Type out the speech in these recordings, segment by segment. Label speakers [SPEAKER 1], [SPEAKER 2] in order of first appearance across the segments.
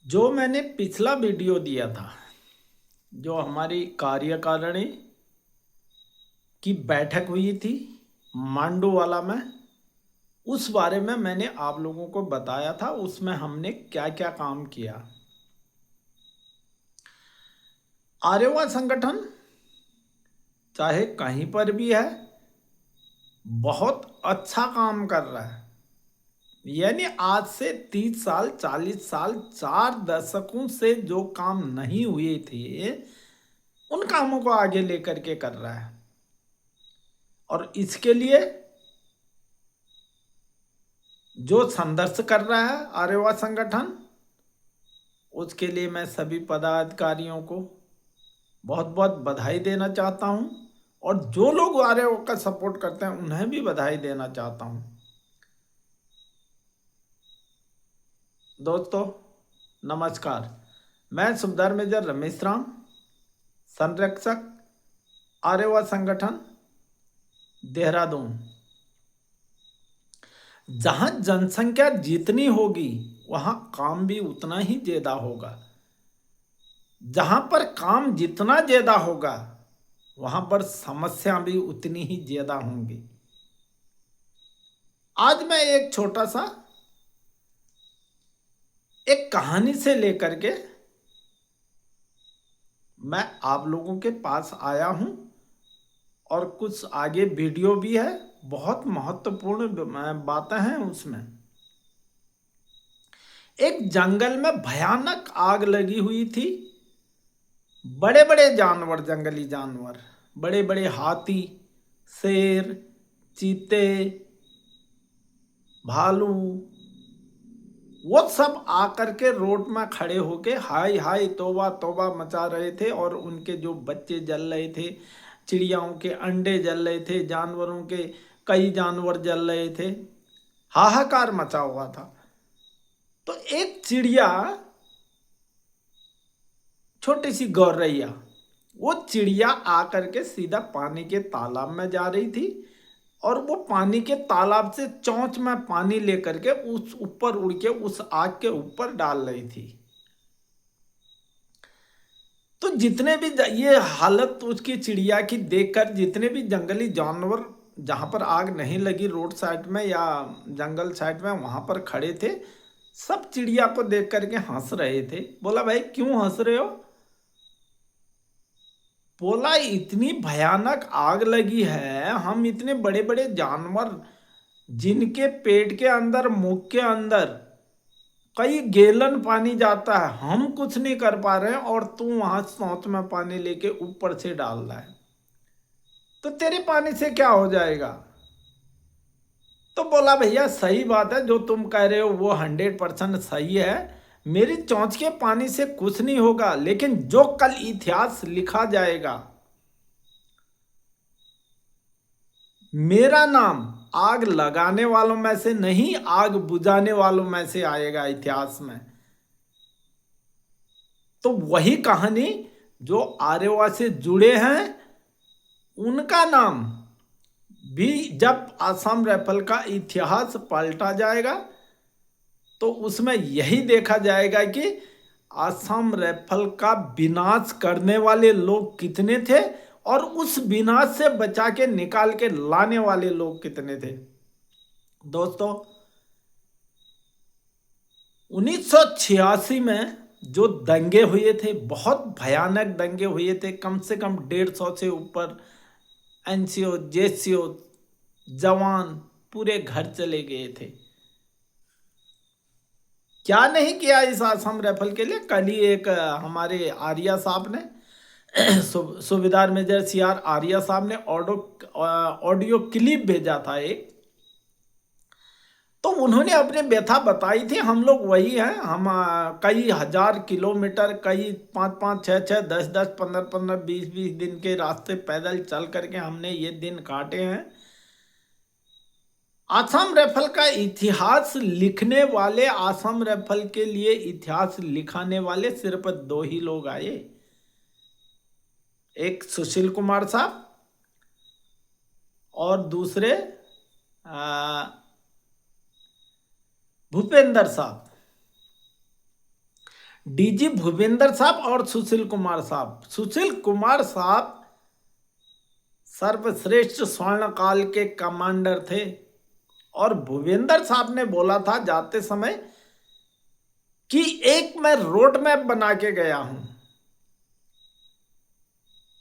[SPEAKER 1] जो मैंने पिछला वीडियो दिया था, जो हमारी कार्यकारिणी की बैठक हुई थी मांडूवाला में, उस बारे में मैंने आप लोगों को बताया था। उसमें हमने क्या क्या काम किया। आर्यवा संगठन चाहे कहीं पर भी है, बहुत अच्छा काम कर रहा है। यानी आज से 30 साल 40 साल 4 दशकों से जो काम नहीं हुए थे, उन कामों को आगे लेकर के कर रहा है। और इसके लिए जो संघर्ष कर रहा है आर्यवा संगठन, उसके लिए मैं सभी पदाधिकारियों को बहुत बहुत बधाई देना चाहता हूं। और जो लोग आर्यवा का सपोर्ट करते हैं उन्हें भी बधाई देना चाहता हूं। दोस्तों नमस्कार, मैं सूबेदार मेजर रमेश राम, संरक्षक आर्यवा संगठन देहरादून। जहां जनसंख्या जितनी होगी वहां काम भी उतना ही ज्यादा होगा। जहां पर काम जितना ज्यादा होगा वहां पर समस्या भी उतनी ही ज्यादा होंगी। आज मैं एक छोटा सा एक कहानी से लेकर के मैं आप लोगों के पास आया हूं, और कुछ आगे वीडियो भी है। बहुत महत्वपूर्ण बातें हैं उसमें। एक जंगल में भयानक आग लगी हुई थी। बड़े बड़े जानवर, जंगली जानवर, बड़े बड़े हाथी, शेर, चीते, भालू, वो सब आकर के रोड में खड़े होके हाय हाय तौबा तौबा मचा रहे थे। और उनके जो बच्चे जल रहे थे, चिड़ियाओं के अंडे जल रहे थे, जानवरों के कई जानवर जल रहे थे, हाहाकार मचा हुआ था। तो एक चिड़िया, छोटी सी गौरैया, वो चिड़िया आकर के सीधा पानी के तालाब में जा रही थी। और वो पानी के तालाब से चोंच में पानी लेकर के उस ऊपर उड़ के उस आग के ऊपर डाल रही थी। तो जितने भी ये हालत उसकी चिड़िया की देखकर जितने भी जंगली जानवर जहां पर आग नहीं लगी, रोड साइड में या जंगल साइड में, वहां पर खड़े थे, सब चिड़िया को देख करके हंस रहे थे। बोला भाई क्यों हंस रहे हो? बोला इतनी भयानक आग लगी है, हम इतने बड़े बड़े जानवर जिनके पेट के अंदर, मुख के अंदर कई गैलन पानी जाता है, हम कुछ नहीं कर पा रहे हैं, और तू वहां सोच में पानी लेके ऊपर से डाल रहा है, तो तेरे पानी से क्या हो जाएगा? तो बोला भैया सही बात है, जो तुम कह रहे हो वो 100% सही है। मेरी चोंच के पानी से कुछ नहीं होगा, लेकिन जो कल इतिहास लिखा जाएगा, मेरा नाम आग लगाने वालों में से नहीं, आग बुझाने वालों में से आएगा इतिहास में। तो वही कहानी जो आर्यवा से जुड़े हैं, उनका नाम भी जब असम राइफल का इतिहास पलटा जाएगा तो उसमें यही देखा जाएगा कि असम राइफल का विनाश करने वाले लोग कितने थे और उस विनाश से बचा के निकाल के लाने वाले लोग कितने थे। दोस्तों 1986 में जो दंगे हुए थे, बहुत भयानक दंगे हुए थे, कम से कम 150 से ऊपर एनसीओ जेसीओ जवान पूरे घर चले गए थे। क्या नहीं किया इस असम राइफल के लिए? कल ही एक हमारे आर्या साहब ने सूबेदार मेजर सीआर आर्या साहब ने ऑडियो क्लिप भेजा था एक। तो उन्होंने अपने व्यथा बताई थी। हम लोग वही हैं, हम कई हजार किलोमीटर, कई 5-5 6-6 10-10 15-15 20-20 दिन के रास्ते पैदल चल करके हमने ये दिन काटे हैं। असम राइफल का इतिहास लिखने वाले, असम राइफल के लिए इतिहास लिखाने वाले सिर्फ दो ही लोग आए। एक सुशील कुमार साहब और दूसरे भूपेंद्र साहब। डीजी भूपेंद्र साहब और सुशील कुमार साहब। सुशील कुमार साहब सर्वश्रेष्ठ स्वर्णकाल के कमांडर थे और भूपेंद्र साहब ने बोला था जाते समय कि एक मैं रोड मैप बना के गया हूं,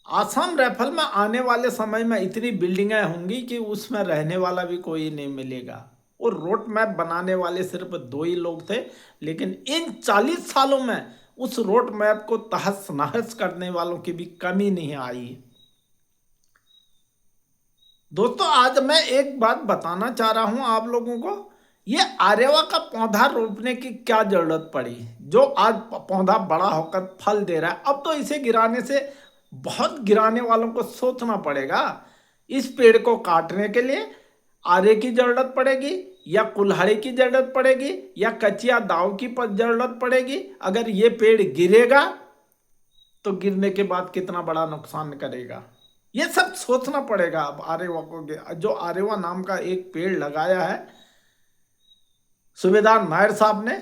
[SPEAKER 1] आसाम राइफल में आने वाले समय में इतनी बिल्डिंगें होंगी कि उसमें रहने वाला भी कोई नहीं मिलेगा। और रोड मैप बनाने वाले सिर्फ 2 ही लोग थे, लेकिन इन 40 सालों में उस रोड मैप को तहस नहस करने वालों की भी कमी नहीं आई। दोस्तों, आज मैं एक बात बताना चाह रहा हूं आप लोगों को, ये आरेवा का पौधा रोपने की क्या जरूरत पड़ी, जो आज पौधा बड़ा होकर फल दे रहा है। अब तो इसे गिराने से बहुत गिराने वालों को सोचना पड़ेगा। इस पेड़ को काटने के लिए आरे की जरूरत पड़ेगी या कुल्हाड़ी की जरूरत पड़ेगी या कचिया दाव की जरूरत पड़ेगी। अगर ये पेड़ गिरेगा तो गिरने के बाद कितना बड़ा नुकसान करेगा, ये सब सोचना पड़ेगा। अब आरेवा को, जो आरेवा नाम का एक पेड़ लगाया है सूबेदार नायर साहब ने,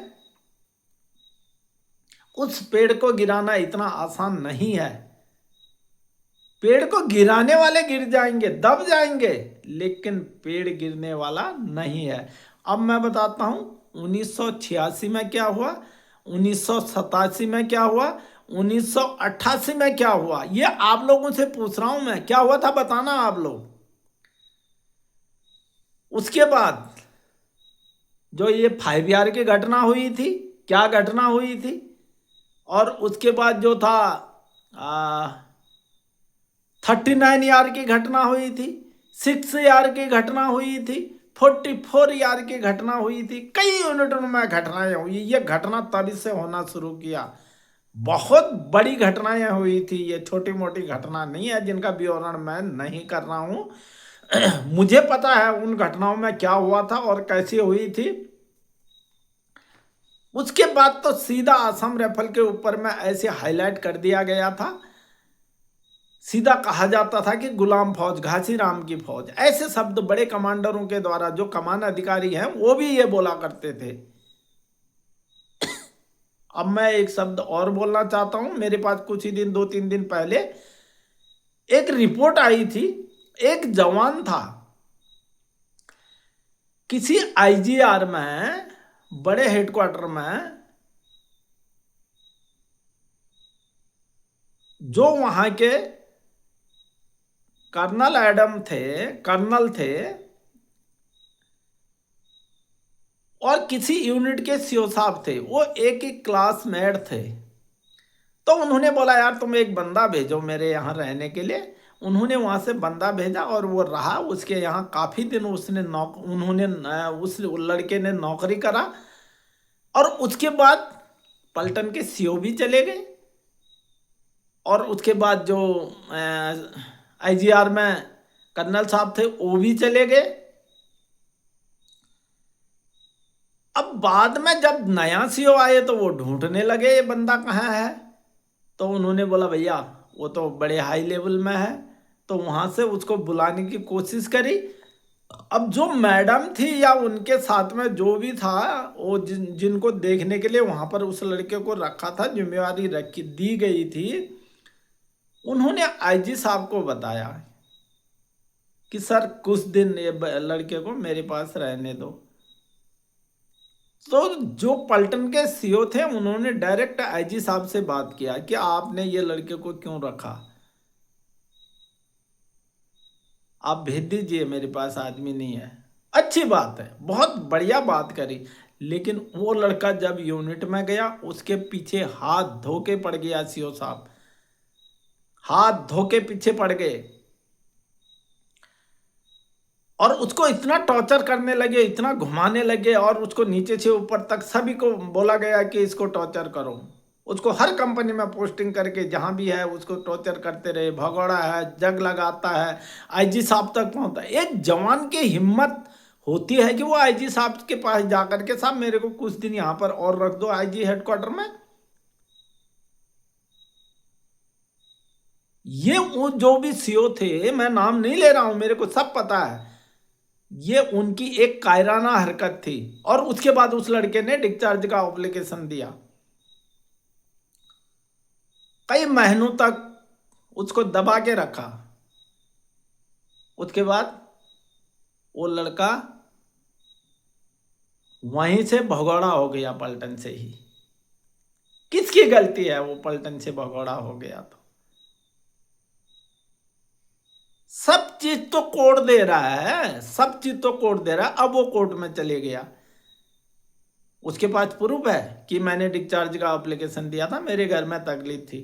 [SPEAKER 1] उस पेड़ को गिराना इतना आसान नहीं है। पेड़ को गिराने वाले गिर जाएंगे, दब जाएंगे, लेकिन पेड़ गिरने वाला नहीं है। अब मैं बताता हूं 1986 में क्या हुआ, 1987 में क्या हुआ, 1988 में क्या हुआ, ये आप लोगों से पूछ रहा हूं मैं, क्या हुआ था बताना आप लोग। उसके बाद जो ये 5R की घटना हुई थी, क्या घटना हुई थी, और उसके बाद जो था 39R की घटना हुई थी, 6R की घटना हुई थी, 44R की घटना हुई थी, कई यूनिटों में घटनाएं हुई। ये घटना तभी से होना शुरू किया, बहुत बड़ी घटनाएं हुई थी, ये छोटी मोटी घटना नहीं है जिनका विवरण मैं नहीं कर रहा हूं। मुझे पता है उन घटनाओं में क्या हुआ था और कैसी हुई थी। उसके बाद तो सीधा असम राइफल के ऊपर में ऐसे हाईलाइट कर दिया गया था, सीधा कहा जाता था कि गुलाम फौज, घासीराम की फौज, ऐसे शब्द बड़े कमांडरों के द्वारा, जो कमान अधिकारी हैं वो भी ये बोला करते थे। अब मैं एक शब्द और बोलना चाहता हूं। मेरे पास कुछ ही दिन, 2-3 दिन पहले एक रिपोर्ट आई थी, एक जवान था किसी आईजीआर में, बड़े हेडक्वार्टर में, जो वहां के कर्नल एडम थे, कर्नल थे, और किसी यूनिट के सीओ साहब थे, वो एक ही क्लासमेट थे। तो उन्होंने बोला यार तुम एक बंदा भेजो मेरे यहाँ रहने के लिए। उन्होंने वहाँ से बंदा भेजा और वो रहा उसके यहाँ काफ़ी दिन। उस लड़के ने नौकरी करा और उसके बाद पलटन के सीओ भी चले गए, और उसके बाद जो आईजीआर में कर्नल साहब थे वो भी चले गए। अब बाद में जब नया सीओ आए तो वो ढूंढने लगे ये बंदा कहाँ है। तो उन्होंने बोला भैया वो तो बड़े हाई लेवल में है, तो वहां से उसको बुलाने की कोशिश करी। अब जो मैडम थी या उनके साथ में जो भी था, वो जिनको देखने के लिए वहां पर उस लड़के को रखा था, जिम्मेवारी रखी दी गई थी, उन्होंने आईजी साहब को बताया कि सर कुछ दिन ये लड़के को मेरे पास रहने दो। तो जो पलटन के सीओ थे उन्होंने डायरेक्ट आईजी साहब से बात किया कि आपने ये लड़के को क्यों रखा, आप भेज दीजिए, मेरे पास आदमी नहीं है। अच्छी बात है, बहुत बढ़िया बात करी। लेकिन वो लड़का जब यूनिट में गया उसके पीछे हाथ धो के पड़ गया सीओ साहब, हाथ धो के पीछे पड़ गए, और उसको इतना टॉर्चर करने लगे, इतना घुमाने लगे, और उसको नीचे से ऊपर तक सभी को बोला गया कि इसको टॉर्चर करो। उसको हर कंपनी में पोस्टिंग करके जहां भी है उसको टॉर्चर करते रहे, भगोड़ा है, जग लगाता है, आईजी साहब तक पहुंचता है। एक जवान की हिम्मत होती है कि वो आईजी साहब के पास जाकर के साहब मेरे को कुछ दिन यहाँ पर और रख दो आईजी हेडक्वार्टर में। ये वो जो भी सीओ थे, मैं नाम नहीं ले रहा हूं, मेरे को सब पता है, ये उनकी एक कायराना हरकत थी। और उसके बाद उस लड़के ने डिस्चार्ज का एप्लीकेशन दिया। कई महीनों तक उसको दबा के रखा। उसके बाद वो लड़का वहीं से भगौड़ा हो गया, पलटन से ही। किसकी गलती है वो पलटन से भगौड़ा हो गया? तो सब चीज तो कोर्ट दे रहा है, सब चीज तो कोर्ट दे रहा है। अब वो कोर्ट में चले गया, उसके पास प्रूफ है कि मैंने डिस्चार्ज का एप्लीकेशन दिया था, मेरे घर में तकलीफ थी।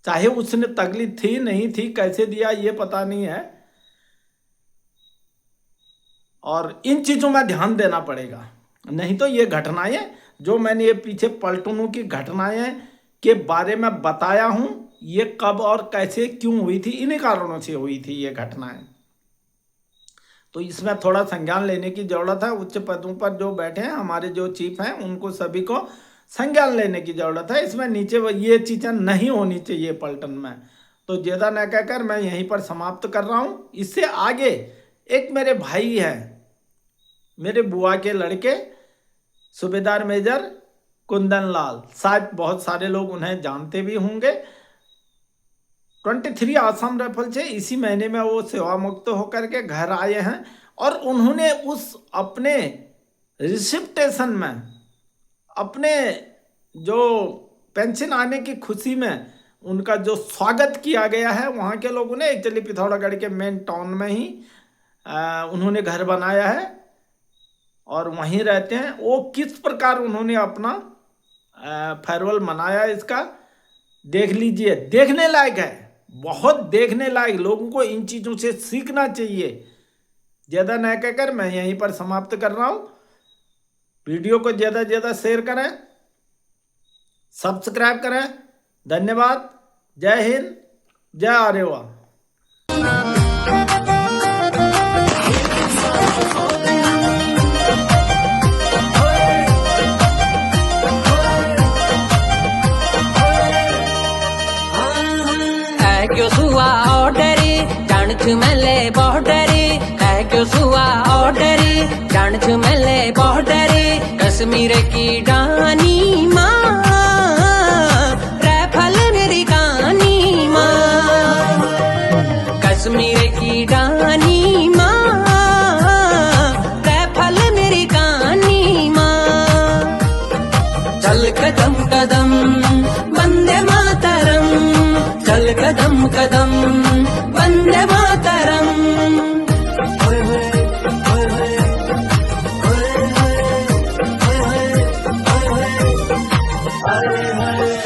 [SPEAKER 1] चाहे उसने तकलीफ थी नहीं थी, कैसे दिया ये पता नहीं है, और इन चीजों में ध्यान देना पड़ेगा। नहीं तो ये घटनाएं जो मैंने ये पीछे पलटनों की घटनाएं के बारे में बताया हूं, ये कब और कैसे क्यों हुई थी, इन्हीं कारणों से हुई थी ये घटनाएं। तो इसमें थोड़ा संज्ञान लेने की जरूरत है। उच्च पदों पर जो बैठे हैं हमारे जो चीफ हैं, उनको सभी को संज्ञान लेने की जरूरत है। इसमें नीचे ये चीजें नहीं होनी चाहिए पलटन में। तो ज्यादा न कहकर मैं यहीं पर समाप्त कर रहा हूं। इससे आगे एक मेरे भाई हैं, मेरे बुआ के लड़के, सूबेदार मेजर कुंदन लाल, शायद बहुत सारे लोग उन्हें जानते भी होंगे। 23 आसाम राइफल से इसी महीने में वो सेवा मुक्त होकर के घर आए हैं, और उन्होंने उस अपने रिसिप्टेशन में अपने जो पेंशन आने की खुशी में उनका जो स्वागत किया गया है, वहाँ के लोगों ने एक्चुअली पिथौरागढ़ के मेन टाउन में ही उन्होंने घर बनाया है और वहीं रहते हैं। वो किस प्रकार उन्होंने अपना फेयरवेल मनाया, इसका देख लीजिए। देखने लायक है, बहुत देखने लायक। लोगों को इन चीज़ों से सीखना चाहिए। ज़्यादा न कहकर मैं यहीं पर समाप्त कर रहा हूँ। वीडियो को ज़्यादा से ज़्यादा शेयर करें, सब्सक्राइब करें। धन्यवाद। जय हिंद, जय आर्यवा।
[SPEAKER 2] क्यों सुआ ऑर्डरी जान छु मेले बहुत डरी है, क्यों सुआ ऑर्डरी जान छु मेले बहुत डरी। कश्मीर की डानी माँ राइफल मेरी कहानी माँ, कश्मीर की डानी माँ राइफल मेरी कहानी माँ। चल कदम कदम वंदे मातरम, चल कदम कदम वंदे मातरम।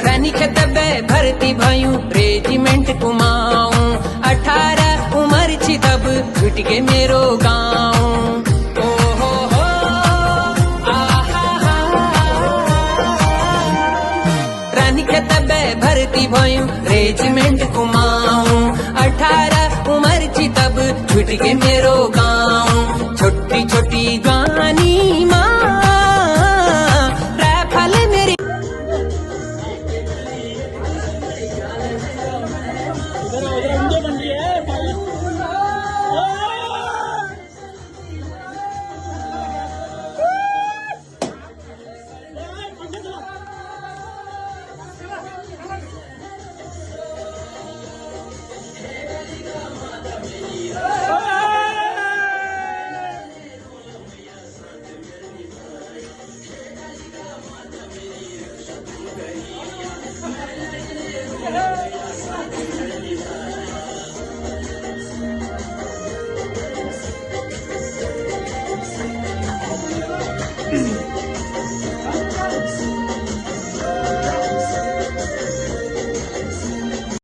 [SPEAKER 2] रानी के दबे भर्ती भयूं रेजिमेंट कुमाऊं, 18 उम्र छी तब छूट के मेरो गाँव। भर्ती भयूं रेजिमेंट कुमाऊं, 18 उम्र छी तब छूट के मेरो गाँव।